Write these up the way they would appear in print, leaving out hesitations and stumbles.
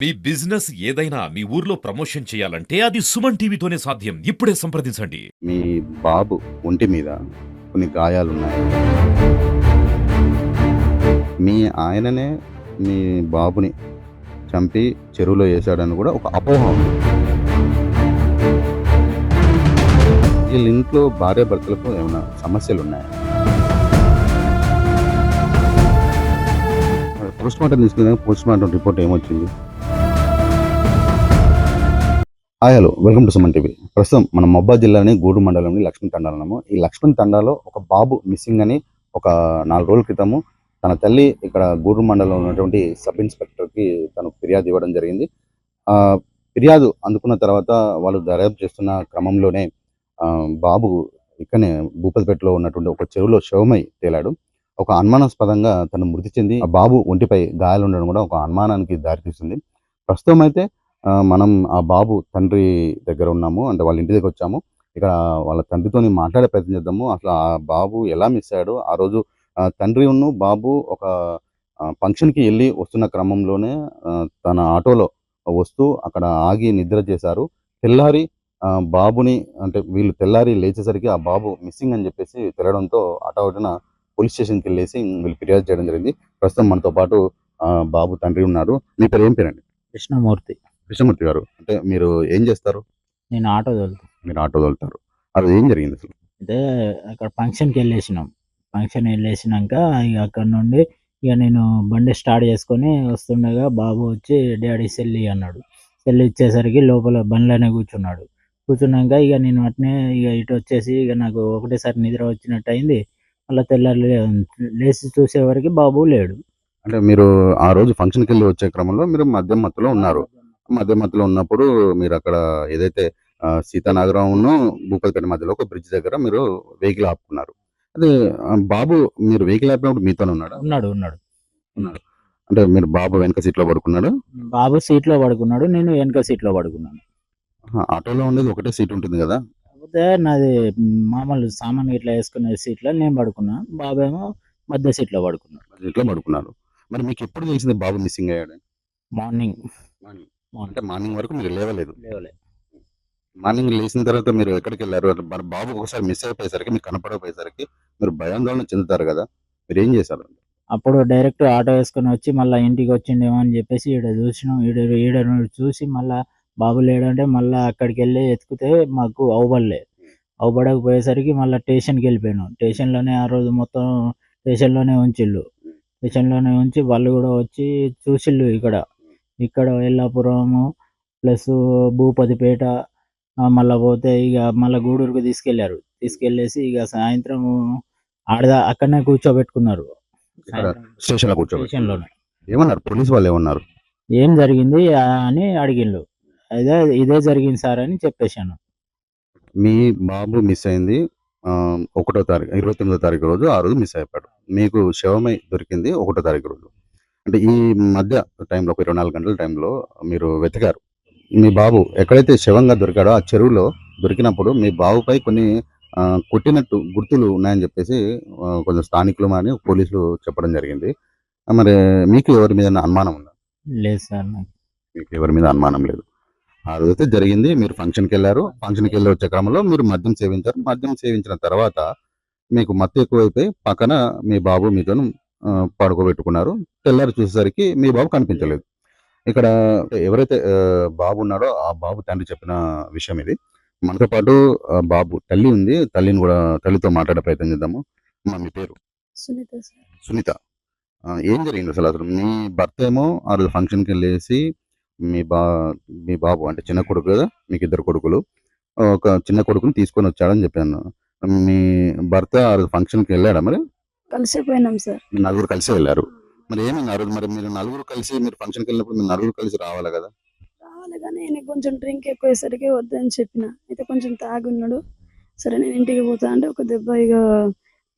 మీ business ఏదైనా మీ ఊర్లో promotion చేయాలంటే అది సుమన్ టీవీతోనే సాధ్యం. ఇప్పుడే సంప్రదించండి. మీ బాబు ఒంటి మీద కొన్ని గాయాలున్నాయి. మీ ఆయననే మీ బాబుని చంపి చెరువులో ఏశాడని గూడా ఒక అపోహ ఉంది. ఈళ్ళింట్లో భార్యాభర్తలకు ఏమైనా సమస్యలున్నాయా? పోస్ట్‌మార్టం తీసుకున్నాక పోస్ట్‌మార్టం రిపోర్ట్ ఏమొచ్చింది? Hi hello! Welcome to Suman TV. ప్రస్తుతం మనం మహబూబాబాద్ జిల్లాలోని గూడూరు మండలంలోని లక్ష్మణ్ తండాలో ఉన్నాము. ఈ లక్ష్మణ్ తండాలో ఒక బాబు మిస్సింగ్ అని ఒక 4 రోజుల క్రితము తన తల్లి ఇక్కడ గూడూరు మండలంలో ఉన్నటువంటి సబ్ ఇన్స్‌పెక్టర్‌కి తను ఫిర్యాదు ఇవ్వడం జరిగింది. ఫిర్యాదు అందుకున్న తర్వాత వాళ్ళు దర్యాప్తు చేస్తున్న క్రమంలోనే బాబు ఇక్కడనే భూపతిపేటలో ఉన్నటువంటి ఒక చెరువులో శవమై తేలాడు. ఒక అనుమానాస్పదంగా తను మృతి చెంది ఆ బాబు ఒంటిపై గాయాలుండడం కూడా ఒక అనుమానానికి దారితీస్తుంది. ప్రస్తుతం అయితే మనం ఆ బాబు తండ్రి దగ్గర ఉన్నాము. అంటే వాళ్ళ ఇంటి దగ్గరొచ్చాము. ఇక్కడ వాళ్ళ తండ్రితోని మాట్లాడే ప్రయత్నం చేద్దాము. అసలు ఆ బాబు ఎలా మిస్ అయ్యాడో, ఆ రోజు బాబు ఒక ఫంక్షన్‌కి ఎళ్లి వస్తున్న క్రమంలోనే తన ఆటోలో వస్తూ అక్కడ ఆగి నిద్ర చేశారు. తెల్లారి బాబుని అంటే వీళ్ళు తెల్లారి లేచేసరికి ఆ బాబు మిస్సింగ్ అని చెప్పేసి తెలవడంతో హఠావుటిన పోలీస్ స్టేషన్‌కెళ్ళేసి వీళ్ళు ఫిర్యాదు చేయడం జరిగింది. ప్రస్తుతం మనతో పాటు బాబు తండ్రి ఉన్నారు. మీ పేరు ఏం పేరండి? కృష్ణమూర్తి. కృష్ణమూర్తి గారు. అంటే మీరు ఏం చేస్తారు? నేను ఆటో తోలుతా. మీరు ఆటో తోలుతారు. అది ఏం జరిగిందసలు? అయితే అక్కడ ఫంక్షన్‌కెళ్ళేసినాం. ఫంక్షన్ ఎళ్ళేసినంక ఇగ అక్కడి నుండి నేను బండి స్టార్ట్ చేసుకొని వస్తుండగా బాబు వచ్చి డాడీ సెల్ అన్నాడు. సెల్ ఇచ్చేసరికి లోపల బండిలోనే కూర్చున్నాడు. కూర్చున్నాక నేను అట్నే ఇటొచ్చేసి నాకు ఒకటేసారి నిద్ర వచ్చినట్టయింది. మళ్ళా తెల్లారి లేసి చూసేవరకి బాబు లేడు. అంటే మీరు ఆ రోజు ఫంక్షన్‌కెళ్ళి వచ్చే క్రమంలో మీరు మద్యం మత్తులో ఉన్నారు. మద్యం మత్తులో ఉన్నప్పుడు మీరక్కడ ఏదైతే సీతానగరంను, భూపాలపేట మధ్యలో ఒక బ్రిడ్జ్ దగ్గర మీరు వెహికల్ ఆపుకున్నారు. అదే బాబు మీరు వెహికల్ ఆపినప్పుడు మీతోనే ఉన్నాడా? ఉన్నాడు. ఉన్నాడు. ఉన్నాడు. అంటే మీరు బాబు వెనక సీట్‌లో పడుకున్నాడా? బాబు సీట్‌లో పడుకున్నాడు. నేను వెనక సీట్‌లో పడుకున్నాను. ఆహా! ఆటోలో ఉండేది ఒకటే సీట్ ఉంటుంది గదా! కాకపోతే నాది మామూలు సామాను గిట్లా యేసుకునే సీట్‌లో నేను పడుకున్నా. బాబేమో మధ్య సీట్‌లో పడుకున్నాడు. సీట్‌లో పడుకున్నారు. మరి మీకెప్పుడు తెలిసింది బాబు మిస్సింగ్ అయ్యాడని? Morning, morning. అంటే మార్నింగ్ మార్నింగ్ వరకు మీరు లేవలేదు. లేవలే. మార్నింగ్ లేసిన తర్వాత మీరు ఎక్కడికెళ్లారు? అంటే మరి బాబు ఒకసారి మిస్ అయిపోయేసరికి, మీకు కనపడకపోయేసరికి మీరు భయాందోళన చెందుతారు గదా! మీరేం చేశారు? అప్పుడు డైరెక్ట్ ఆటో యేసుకొని వచ్చి మళ్ళా ఇంటికొచ్చిండేమో అని జెప్పేసి ఈడ జూసినాం. ఈడ చూసి మళ్ళా బాబు లేడంటే మళ్ళా అక్కడికెళ్ళి ఎతికితే మాకు అవుపడలే. అవుపడకపోయేసరికి మళ్ళా స్టేషన్‌కెళ్ళిపోయినాం. స్టేషన్‌లోనే ఆ రోజు మొత్తం స్టేషన్‌లోనే ఉంచిళ్ళు. స్టేషన్‌లోనే ఉంచి వాళ్ళు గూడా వచ్చి చూసిళ్ళు ఇక్కడ. ఇక్కడ యెల్లాపురము ప్లస్ భూపతిపేట మళ్ళా పోతే మళ్ళా గూడూరుకి తీసుకెళ్లారు. తీసుకెళ్ళేసి సాయంత్రం అక్కడనే కూర్చోబెట్టుకున్నారు. ఇక్కడ సాయంత్రం స్టేషన్‌లో కూర్చోబెట్టుకున్నారు. స్టేషన్‌లోనే. ఏమన్నారు? పోలీస్ వాళ్ళేమన్నారు? ఏం జరిగింది అని అడిగిళ్ళు. ఇదే జరిగింది సార్ అని చెప్పేసాను. మీ బాబు మిస్ అయింది ఒకటో తారీఖు 29వ తారీఖు రోజు, ఆ రోజు మిస్ అయిపోయాడు. మీకు శవమై దొరికింది ఒకటో తారీఖు రోజు. అంటే ఈ మధ్య టైంలో ఒక 24 గంటల టైంలో మీరు వెతికారు. మీ బాబు ఎక్కడైతే శవంగా దొరికాడో ఆ చెరువులో దొరికినప్పుడు మీ బాబుపై కొన్ని కొట్టినట్టు గుర్తులు ఉన్నాయని జెప్పేసి కొంచెం స్థానికులు గాని, పోలీసులు చెప్పడం జరిగింది. మరి మీకు ఎవరి మీదన్నా అనుమానం ఉందా? లేదు సార్ నాకు. మీకు ఎవరి మీద అనుమానం లేదు. ఆ రోజైతే జరిగింది. మీరు ఫంక్షన్‌కెళ్లారు. ఫంక్షన్‌కెళ్ళి వచ్చే క్రమంలో మీరు మద్యం సేవించారు. మద్యం సేవించిన తర్వాత మీకు మత్తు ఎక్కువైపోయి పక్కన మీ బాబు మీతోని పడుకోబెట్టుకున్నారు. తెల్లారి చూసేసరికి మీ బాబు కనిపించలేదు. ఇక్కడ ఎవరైతే బాబు ఉన్నాడో ఆ బాబు తండ్రి చెప్పిన విషయం ఇది. మనతో పాటు బాబు తల్లి ఉంది. తల్లితో మాట్లాడే ప్రయత్నం చేద్దాము. అమ్మ మీ పేరు? సునీత సార్. సునీత. ఏం జరిగిందసలు? మీ భర్త ఏమో ఆ రోజు ఫంక్షన్‌కెళ్ళేసి మీ బా మీ బాబు అంటే చిన్న కొడుకు గదా! మీకిద్దరు కొడుకులు. ఒక చిన్న కొడుకుని తీసుకొనొచ్చాడని జెప్పాను. మీ భర్త ఆ రోజు ఫంక్షన్‌కెళ్ళాడా మరి? కలిసే పోయినాం సార్. మీరు నలుగురు కలిసే వెళ్లారు. మరి ఏమైంది ఆ రోజు? మరి మీరు నలుగురు కలిసి మీరు ఫంక్షన్‌కెళ్ళినప్పుడు మీరు నలుగురు కలిసి రావాలి గదా! రావాలి గానీ ఈయనకి కొంచెం డ్రింక్ ఎక్కువయ్యేసరికి వద్దని చెప్పిన. అయితే కొంచెం తాగున్నాడు. సరే నేను ఇంటికి పోతా అంటే ఒక దెబ్బ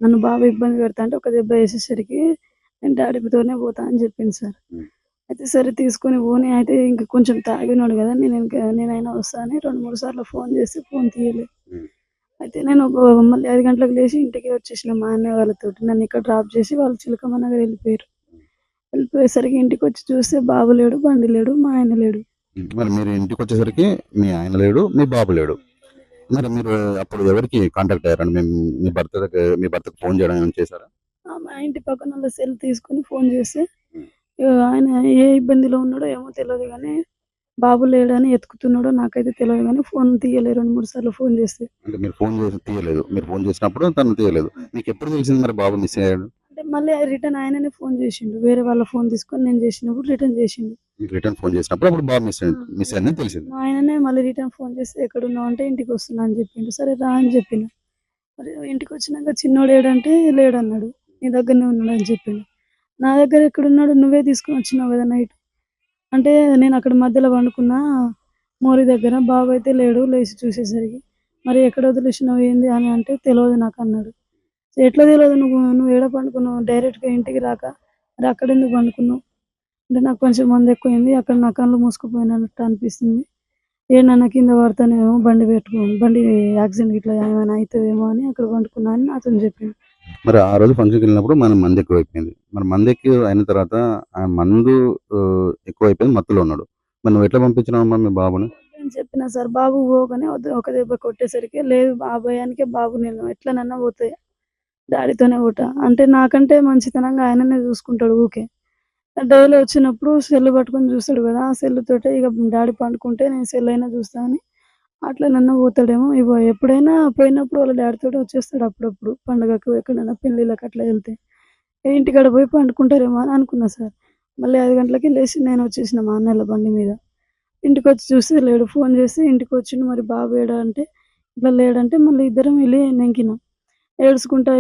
నన్ను బాగా ఇబ్బంది పెడతా అంటే ఒక దెబ్బ ఏసేసరికి నేను డ్యాడీతోనే పోతా అని చెప్పిండు సార్. హ్మ్. అయితే సరే తీసుకొని పోనీ అయితే ఇంక కొంచెం తాగినోడు గదా! నేనైనా వస్తా అని 2, 3 సార్లు ఫోన్ చేస్తే ఫోన్ తీయలేదు. హ్మ్. అయితే నేను మళ్ళీ 5 గంటలకు లేసి ఇంటికి వచ్చేసిన మా అన్నయ్య వాళ్ళతోటి. నన్ను ఇక్కడ డ్రాప్ చేసి వాళ్ళు చిలకమ్మ నగర్ వెళ్ళిపోయారు. వెళ్ళిపోయేసరికి ఇంటికి వచ్చి చూస్తే బాబు లేడు, బండి లేడు, మా ఆయన లేడు. మరి మీరు ఇంటికి వచ్చేసరికి మీ ఆయన లేడు, మీ బాబు లేడు. మరి మీరు అప్పుడు ఎవరికి కాంటాక్ట్ అయ్యారండి? మీ భర్తకు ఫోన్ చేయడం ఏమైనా చేశారా? మా ఇంటి పక్కనోళ్ళ సెల్ తీసుకొని ఫోన్ చేస్తే ఆయన ఏ ఇబ్బందిలో ఉన్నాడో ఏమో తెలవదు గానీ, బాబు లేడని ఎతుకుతున్నాడో నాకైతే తెలవదు గానీ ఫోన్ తీయలే 2, 3 సార్లు ఫోన్ చేస్తే. అంటే మీరు ఫోన్ చేసి తీయలేదు. మీరు ఫోన్ చేసినప్పుడు తను తీయలేదు. మీకెప్పుడు తెలిసింది మరి బాబు మిస్ అయ్యాడు? అంటే మళ్ళీ రిటర్న్ ఆయననే ఫోన్ చేసిండు. వేరే వాళ్ళ ఫోన్ తీసుకొని నేను చేసినప్పుడు రిటర్న్ చేసిండు. మీకు రిటర్న్ ఫోన్ చేసినప్పుడు అప్పుడు బాబు మిస్ అయిందని తెలిసింది. మా ఆయననే మళ్ళీ రిటర్న్ ఫోన్ చేసి ఎక్కడున్నావు అంటే ఇంటికొస్తున్నా అని చెప్పిండు. సరే రా అని చెప్పిన. మరి ఇంటికొచ్చినాక చిన్నోడు ఏడంటే లేడన్నాడు. నీ దగ్గరనే ఉన్నాడు అని చెప్పిండు. నా దగ్గర ఎక్కడున్నాడు నువ్వే తీసుకొని వచ్చినావు కదా నైట్. అంటే నేను అక్కడ మధ్యలో పండుకున్నా మోరి దగ్గర. బాబు అయితే లేడు లేచి చూసేసరికి. మరి ఎక్కడ వదిలేసినావు ఏంది అని అంటే తెలవదు నాకు అన్నాడు. ఎట్లా తెలవదు నువ్వు ఏడ పండుకున్నావు డైరెక్ట్‌గా ఇంటికి రాక మరి అక్కడెందుకు పండుకున్నావు? అంటే నాకు కొంచెం మందు ఎక్కువైంది. అక్కడ నా కళ్ళు మూసుకుపోయినట్టు అనిపిస్తుంది. ఏడనన్నా కింద పడతానేమో బండి యాక్సిడెంట్ ఇట్లా ఏమైనా అయితదేమో అని అక్కడ పండుకున్నా అని నాతోని చెప్పిండు. మరి ఆ రోజు ఫంక్షన్‌కెళ్ళినప్పుడు మనం మందు ఎక్కువైపోయింది. మరి మందు ఎక్కువ అయిన తర్వాత ఆ మందు ఎక్కువైపోయింది మత్తులో ఉన్నాడు. మరి నువ్వు ఎట్లా పంపించినావమ్మా మీ బాబుని? నేను చెప్పిన సార్ బాబు పోగానే ఒక దెబ్బ కొట్టేసరికి లేదు ఆ భయానికే బాబు నేను ఎట్లనన్నా పోతే డాడీతోనే పోతా. అంటే నాకంటే మంచితనంగా ఆయననే చూసుకుంటాడు ఊకే. డైలీ వచ్చినప్పుడు సెల్ పట్టుకొని చూస్తాడు కదా! ఆ సెల్లుతోటే ఇక డాడీ పండుకుంటే నేను సెల్ అయినా చూస్తా అని అట్లనన్నా పోతాడేమో. ఇగో ఎప్పుడైనా పోయినప్పుడు వాళ్ళ డాడీతోటి వచ్చేస్తాడు అప్పుడప్పుడు. పండగకు ఎక్కడైనా పెళ్ళిళ్ళకి అట్లా వెళ్తే. ఇంటికాడ పోయి పండుకుంటారేమో అని అనుకున్నా సార్. మళ్ళీ 5 గంటలకి లేసి నేను వచ్చేసిన మా అన్నోళ్ళ బండి మీద. ఇంటికొచ్చి చూస్తే లేడు. ఫోన్ చేసి ఇంటికొచ్చిండు మరి బాబు ఏడా అంటే ఇట్లా లేడంటే మళ్ళీ ఇద్దరం వెళ్లి నెంకినాం. ఏడ్చుకుంటా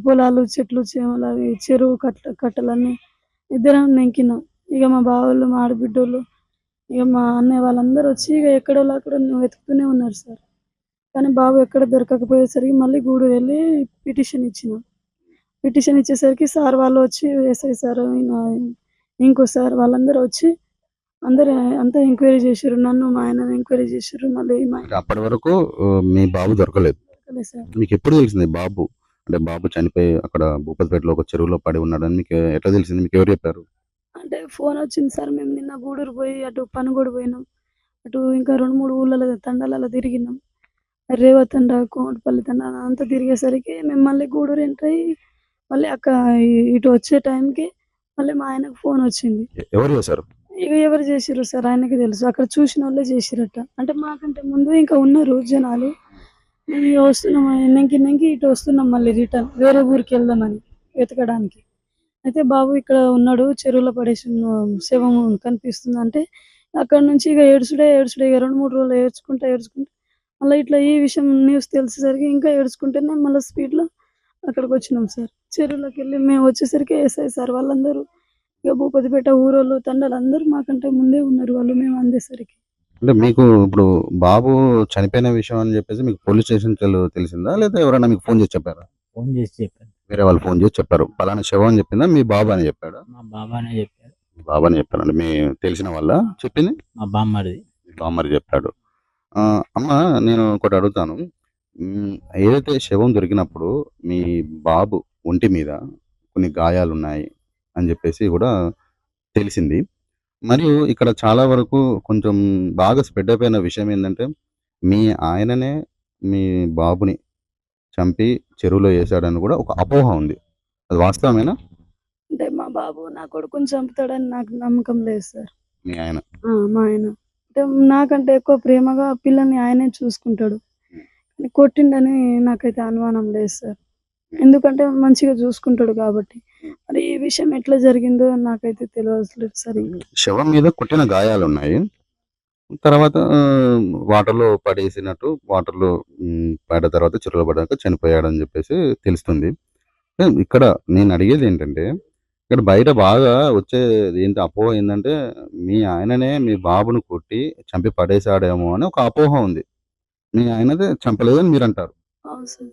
పొలాలు, చెట్లు, చేమలు అవి చెరువు కట్టలన్నీ ఇద్దరం నెంకినాం. ఇగ మా బావోళ్ళు, మా ఆడబిడ్డోళ్ళు, ఇగ మా అన్నయ్య వాళ్ళందరూ వచ్చి ఇగ ఎక్కడోళ్ళు అక్కడ వెతుకుతూనే ఉన్నారు సార్. కానీ బాబు ఎక్కడ దొరకకపోయేసరికి మళ్ళీ గూడూరు వెళ్లి పిటిషన్ ఇచ్చినాం. పిటిషన్ ఇచ్చేసరికి సార్ వాళ్ళు వచ్చి ఎస్ఐ సార్ ఇంకో సార్ వాళ్ళందరూ వచ్చి అందరూ అంతా ఎంక్వైరీ చేసిర్రు. నన్ను, మా ఆయనని ఎంక్వైరీ చేసిర్రు. మళ్ళీ మా అంటే అప్పటి వరకు మీ బాబు దొరకలేదు. ఆయనకి సార్. మీకెప్పుడు తెలిసింది బాబు అంటే బాబు చనిపోయి అక్కడ భూపతిపేటలో ఒక చెరువులో పడి ఉన్నాడని మీకు ఎట్లా తెలిసింది? మీకెవరు చెప్పారు? అంటే ఫోన్ వచ్చింది సార్. మేము నిన్న గూడూరు పోయి అటు పనుగోడు పోయినాం. అటు ఇంకా 2, 3 ఊర్లలో తండాలలో తిరిగినాం. రేవతండ, కోమటిపల్లి తండ అదంతా తిరిగేసరికి మేము మళ్ళీ గూడూరు ఎంటర్ అయ్యి మళ్ళీ ఇటు వచ్చే టైంకి మళ్ళీ మా ఆయనకు ఫోన్ వచ్చింది. ఎవరు చేశారు? ఇక ఎవరు చేసిర్రో సార్ ఆయనకి తెలుసు. అక్కడ చూసినోళ్ళే చేసిర్రట. అంటే మాకంటే ముందు ఇంకా ఉన్నారు జనాలు. మేము ఇగ వస్తున్నాం నెంకి ఇటు వస్తున్నాం మళ్ళీ రిటర్న్ వేరే ఊరికి వెళ్దామని వెతకడానికి. అయితే బాబు ఇక్కడ ఉన్నాడు చెరువులో పడేసిన శవం కనిపిస్తుందంటే అక్కడి నుంచి ఇక ఏడుసుడే ఇక 2, 3 రోజులు ఏడ్చుకుంటా మళ్ళీ ఇట్లా ఈ విషయం న్యూస్ తెలిసేసరికి ఇంకా ఏడ్చుకుంటూనే మళ్ళీ స్పీడ్‌లో అక్కడికొచ్చినాం సార్. చెరువులోకెళ్ళి మేము వచ్చేసరికి ఎస్ఐ సార్ వాళ్ళందరూ ఇక భూపతిపేట ఊరోళ్ళు, తండాలందరూ మాకంటే ముందే ఉన్నారు వాళ్ళు మేము అందేసరికి. అంటే మీకు ఇప్పుడు బాబు చనిపోయిన విషయం అని చెప్పేసి మీకు పోలీస్ స్టేషన్‌కెళ్ళి తెలిసిందా? లేదా ఎవరైనా మీకు ఫోన్ చేసి చెప్పారా? ఫోన్ చేసి చెప్పాను. వేరే వాళ్ళు ఫోన్ చేసి చెప్పారు. పలానా శవం అని చెప్పిందా? మీ బాబు అని చెప్పాడా? మా బాబానే చెప్పాడు. మీ బాబు అని చెప్పారండి. మీ తెలిసిన వాళ్ళా చెప్పింది? మా బామ్మడిది. మీ బామ్మర్ది చెప్పాడు. అమ్మ నేను ఒకటి అడుగుతాను. ఏదైతే శవం దొరికినప్పుడు మీ బాబు ఒంటి మీద కొన్ని గాయాలున్నాయి అని చెప్పేసి కూడా తెలిసింది. మరియు ఇక్కడ చాలా వరకు కొంచెం బాగా స్ప్రెడ్ అయిపోయిన విషయం ఏందంటే, మీ ఆయననే మీ బాబుని చంపి చెరువులో ఏసాడని కూడా ఒక అపోహ ఉంది. అది వాస్తవమేనా? అంటే మా బాబు నా కొడుకుని చంపుతాడని నాకు నమ్మకం లేదు సార్. మీ ఆయన. మా ఆయన. అంటే నాకంటే ఎక్కువ ప్రేమగా పిల్లల్ని ఆయనే చూసుకుంటాడు. కానీ కొట్టిండని నాకైతే అనుమానం లేదు సార్. ఎందుకంటే మంచిగా చూసుకుంటాడు కాబట్టి. మరి ఈ విషయం ఎట్లా జరిగిందో నాకైతే తెలవట్లేదు సార్ ఇంకా. శవం మీద కొట్టిన గాయాలున్నాయి. తర్వాత వాటర్‌లో పడేసినట్టు వాటర్‌లో పడ్డ తర్వాత చెరువులో పడ్డాక చనిపోయాడని చెప్పేసి తెలుస్తుంది. ఇక్కడ నేను అడిగేదేంటంటే, ఇక్కడ బయట బాగా వచ్చేది ఏంటి అపోహ ఏందంటే, మీ ఆయననే మీ బాబుని కొట్టి చంపి పడేసాడేమో అని ఒక అపోహ ఉంది. మీ ఆయనైతే చంపలేదని మీరంటారు. అవును సార్.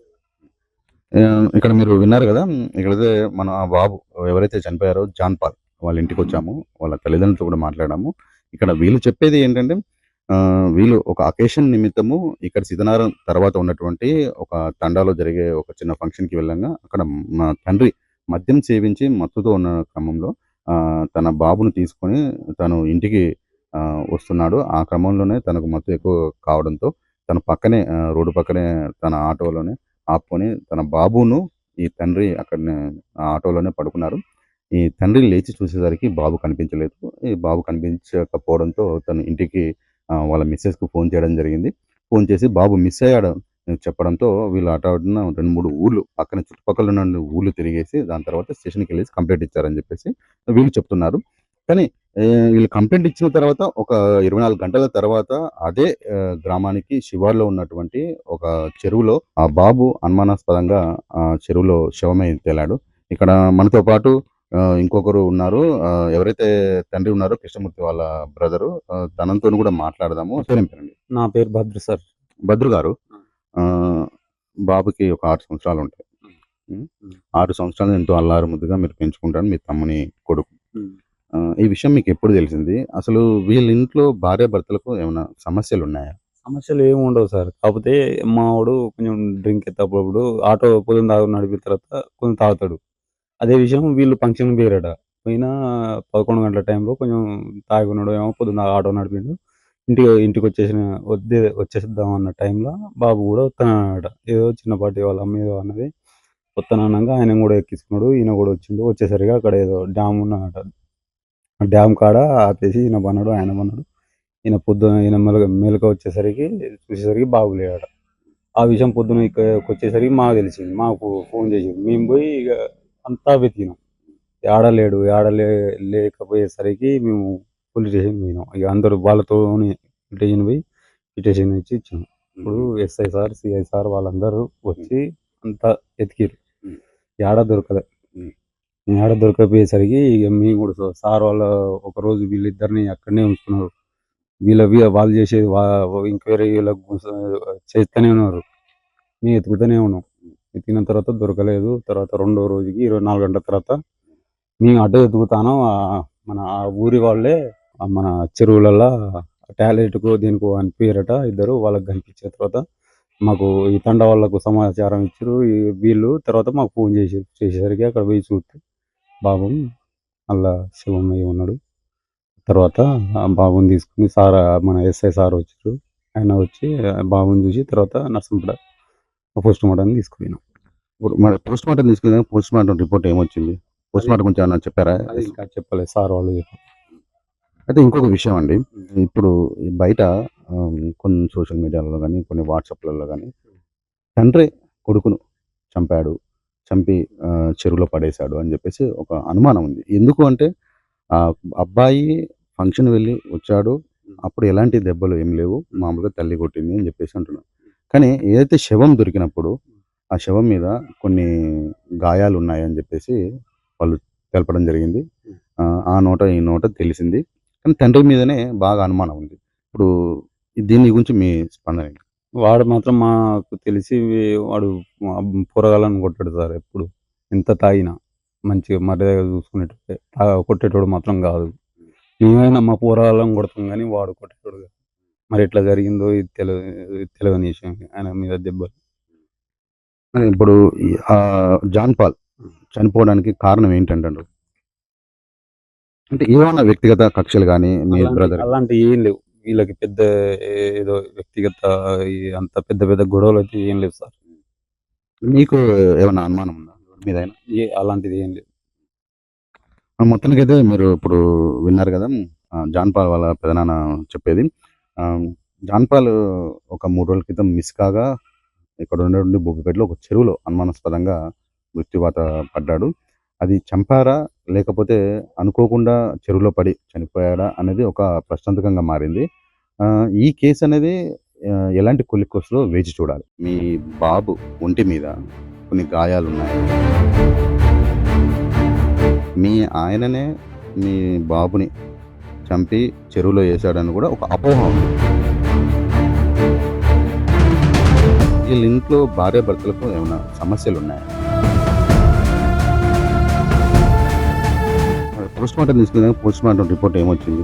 ఇక్కడ మీరు విన్నారు గదా! ఇక్కడైతే మన ఆ బాబు ఎవరైతే చనిపోయారో జాన్ పాల్ వాళ్ళ ఇంటికొచ్చాము. వాళ్ళ తల్లిదండ్రులతో కూడా మాట్లాడాము. ఇక్కడ వీళ్ళు చెప్పేది ఏంటంటే వీళ్ళు ఒక అకేషన్ నిమిత్తము ఇక్కడ సీతనారం తర్వాత ఉన్నటువంటి ఒక తండాలో జరిగే ఒక చిన్న ఫంక్షన్‌కి వెళ్ళంగా అక్కడ మా తండ్రి మద్యం సేవించి మత్తుతో ఉన్న క్రమంలో తన బాబును తీసుకొని తను ఇంటికి వస్తున్నాడు. ఆ క్రమంలోనే తనకు మత్తు ఎక్కువ కావడంతో తన పక్కనే రోడ్డు పక్కనే తన ఆటోలోనే ఆపుకొని తన బాబును, ఈ తండ్రి అక్కడనే ఆ ఆటోలోనే పడుకున్నారు. ఈ తండ్రి లేచి చూసేసరికి బాబు కనిపించలేదు. ఈ బాబు కనిపించకపోవడంతో తను ఇంటికి వాళ్ళ మిసెస్‌కి ఫోన్ చేయడం జరిగింది. ఫోన్ చేసి బాబు మిస్ అయ్యాడు అని చెప్పడంతో వీళ్ళు హఠాత్తున 2, 3 ఊర్లు పక్కన చుట్టుపక్కల ఉన్న ఊర్లు తిరిగేసి దాని తర్వాత స్టేషన్‌కెళ్ళేసి కంప్లెయింట్ ఇచ్చారని చెప్పేసి వీళ్ళు చెప్తున్నారు. కానీ వీళ్ళు కంప్లెయింట్ ఇచ్చిన తర్వాత ఒక 24 గంటల తర్వాత అదే గ్రామానికి శివారులో ఉన్నటువంటి ఒక చెరువులో ఆ బాబు అనుమానాస్పదంగా చెరువులో శవమై తేలాడు. ఇక్కడ మనతో పాటు ఇంకొకరు ఉన్నారు. ఎవరైతే తండ్రి ఉన్నారో కృష్ణమూర్తి వాళ్ళ బ్రదరు, తనతోని కూడా మాట్లాడదాము. పేరేం పేరండి? నా పేరు భద్రు సార్. భద్రు గారు, బాబుకి ఒక 6 సంవత్సరాలు ఉంటాయి. 6 సంవత్సరాలు ఎంతో అల్లారు ముద్దుగా మీరు పెంచుకుంటారు, మీ తమ్ముని కొడుకు. ఈ విషయం మీకు ఎప్పుడు తెలిసింది? అసలు వీళ్ళ ఇంట్లో భార్యాభర్తలకు ఏమైనా సమస్యలు ఉన్నాయా? సమస్యలు ఏమి ఉండవు సార్. కాకపోతే మావోడు కొంచెం డ్రింక్ ఎత్తప్పుడు ఆటో పొద్దున నడిపిన తర్వాత కొంచెం తాగుతాడు. అదే విషయం వీళ్ళు ఫంక్షన్‌కి పోయిరట. పోయినా 11 గంటల టైంలో కొంచెం తాగి ఉన్నాడో ఏమో పొద్దున్న ఆటో నడిపిండు. వచ్చేద్దాం అన్న టైంలో బాబు కూడా వస్తానన్నాడట. ఏదో చిన్నపాటి వాళ్ళ అమ్మ ఏదో అన్నది. వస్తాననంగా ఆయనను కూడా ఎక్కించుకున్నాడు. ఈయన కూడా వచ్చిండు. వచ్చేసరికి అక్కడ ఏదో డ్యామ్ ఉన్నదట. ఆ డ్యామ్ కాడ ఆపేసి ఈయన పన్నాడు, ఆయన పన్నాడు. ఈయన మెలకువ వచ్చేసరికి చూసేసరికి బాబు లేడట. ఆ విషయం పొద్దున ఇక్కడికొచ్చేసరికి మాకు తెలిసింది. మాకు ఫోన్ చేసిండు. మేము పోయి ఇక అంతా వెతికినాం. లేడు. లేకపోయేసరికి మేము పోలీస్ స్టేషన్‌కి పోయినాం. ఇక అందరూ వాళ్ళతోని స్టేషన్‌కి పోయి పిటిషన్ ఇచ్చి ఇచ్చినాం. ఇప్పుడు ఎస్ఐ సార్, సిఐ సార్ వాళ్ళందరూ వచ్చి అంతా ఎతికిర్రు. యాడ దొరకలే. యాడ దొరకకపోయేసరికి ఇక మేము కూడా సార్ వాళ్ళ ఒకరోజు వీళ్ళిద్దరిని అక్కడనే ఉంచుకున్నారు. వాళ్ళు చేసేది ఎంక్వైరీ వీళ్ళకు చేస్తూనే ఉన్నారు. మేము ఎతుకుతూనే ఉన్నాం. ఎతికిన తర్వాత దొరకలేదు. తర్వాత రెండో రోజుకి 24 గంటల తర్వాత మేము అడ్డు ఎతుకుతాను. మన ఆ ఊరి వాళ్ళే మన చెరువులలో టాయిలెట్‌కో దేనికో అనిపోయారట ఇద్దరు. వాళ్ళకి కనిపించిన తర్వాత మాకు ఈ తండా వాళ్ళకు సమాచారం ఇచ్చిర్రు. వీళ్ళు తర్వాత మాకు ఫోన్ చేసేసరికి అక్కడ పోయి చూస్తే బాబు అలా శవమై ఉన్నాడు. తర్వాత ఆ బాబుని తీసుకొని మన ఎస్ఐ సార్ వచ్చారు. ఆయన వచ్చి బాబుని చూసి తర్వాత నర్సంపేట పోస్ట్‌మార్టం తీసుకుపోయినాం. ఇప్పుడు మరి పోస్ట్‌మార్టం తీసుకున్నాక పోస్ట్‌మార్టం రిపోర్ట్ ఏమొచ్చింది? పోస్ట్‌మార్టం గురించి ఏమన్నా చెప్పారా? అది ఇంకా చెప్పలేదు. సార్ వాళ్ళు చెప్పారు. అయితే ఇంకొక విషయం అండి. ఇప్పుడు బయట కొన్ని సోషల్ మీడియాలో గానీ, కొన్ని వాట్సాప్‌లలో గానీ తండ్రే కొడుకును చంపి చెరువులో పడేశాడు అని చెప్పేసి ఒక అనుమానం ఉంది. ఎందుకు అంటే అబ్బాయి ఫంక్షన్ వెళ్ళి వచ్చాడు. అప్పుడు ఎలాంటి దెబ్బలు ఏమి లేవు. మామూలుగా తల్లి కొట్టింది అని చెప్పేసి అంటున్నారు. కానీ ఏదైతే శవం దొరికినప్పుడు ఆ శవం మీద కొన్ని గాయాలు ఉన్నాయని చెప్పేసి వాళ్ళు తెలపడం జరిగింది. ఆ నోట ఈ నోట తెలిసింది. కానీ తండ్రి మీదనే బాగా అనుమానం ఉంది. ఇప్పుడు దీని గురించి మీ స్పందన ఏంటి? వాడు మాత్రం మాకు తెలిసి వాడు పోరగాళ్ళని కొట్టాడు సార్ ఎప్పుడు. ఎంత తాగినా మంచిగా మర్యాదగా చూసుకునేటోడే. కొట్టేటోడు మాత్రం కాదు. మేమైనా మా పోరగాళ్ళని కొడతాం కానీ వాడు కొట్టేటోడు కాదు. మరి ఎట్లా జరిగిందో ఇది తెలియని విషయం ఆయన మీద దెబ్బలు. ఇప్పుడు జాన్ పాల్ చనిపోవడానికి కారణం ఏంటంటారు? అంటే ఏమన్నా వ్యక్తిగత కక్షలు కానీ మీ బ్రదర్ అలాంటివి ఏం లేవు. వీళ్ళకి పెద్ద ఏదో వ్యక్తిగత అంత పెద్ద గొడవలు అయితే ఏం లేవు సార్. మీకు ఏమన్నా అనుమానం ఉందా మీదైనా? అలాంటిది ఏం లేదు. మొత్తానికైతే మీరు ఇప్పుడు విన్నారు కదా, జాన్ పాల్ వాళ్ళ పెదనాన్న చెప్పేది. జాన్ పాల్ ఒక 3 రోజుల క్రితం మిస్ కాగా ఇక్కడ ఉన్నటువంటి బొగ్గుపేటలో ఒక చెరువులో అనుమానాస్పదంగా మృత్యువాత పడ్డాడు. అది చంపారా లేకపోతే అనుకోకుండా చెరువులో పడి చనిపోయాడా అనేది ఒక ప్రశ్నార్థకంగా మారింది. ఈ కేసు అనేది ఎలాంటి కొలిక్కొస్తుందో వేచి చూడాలి. మీ బాబు ఒంటి మీద కొన్ని గాయాలున్నాయి. మీ ఆయననే మీ బాబుని చంపి చెరువులో వేసాడని కూడా ఒక అపోహ ఉంది. వీళ్ళ ఇంట్లో భార్యాభర్తలకు ఏమైనా సమస్యలు ఉన్నాయా? పోస్ట్‌మార్టం తీసుకున్నాక పోస్ట్‌మార్టం రిపోర్ట్ ఏమొచ్చింది?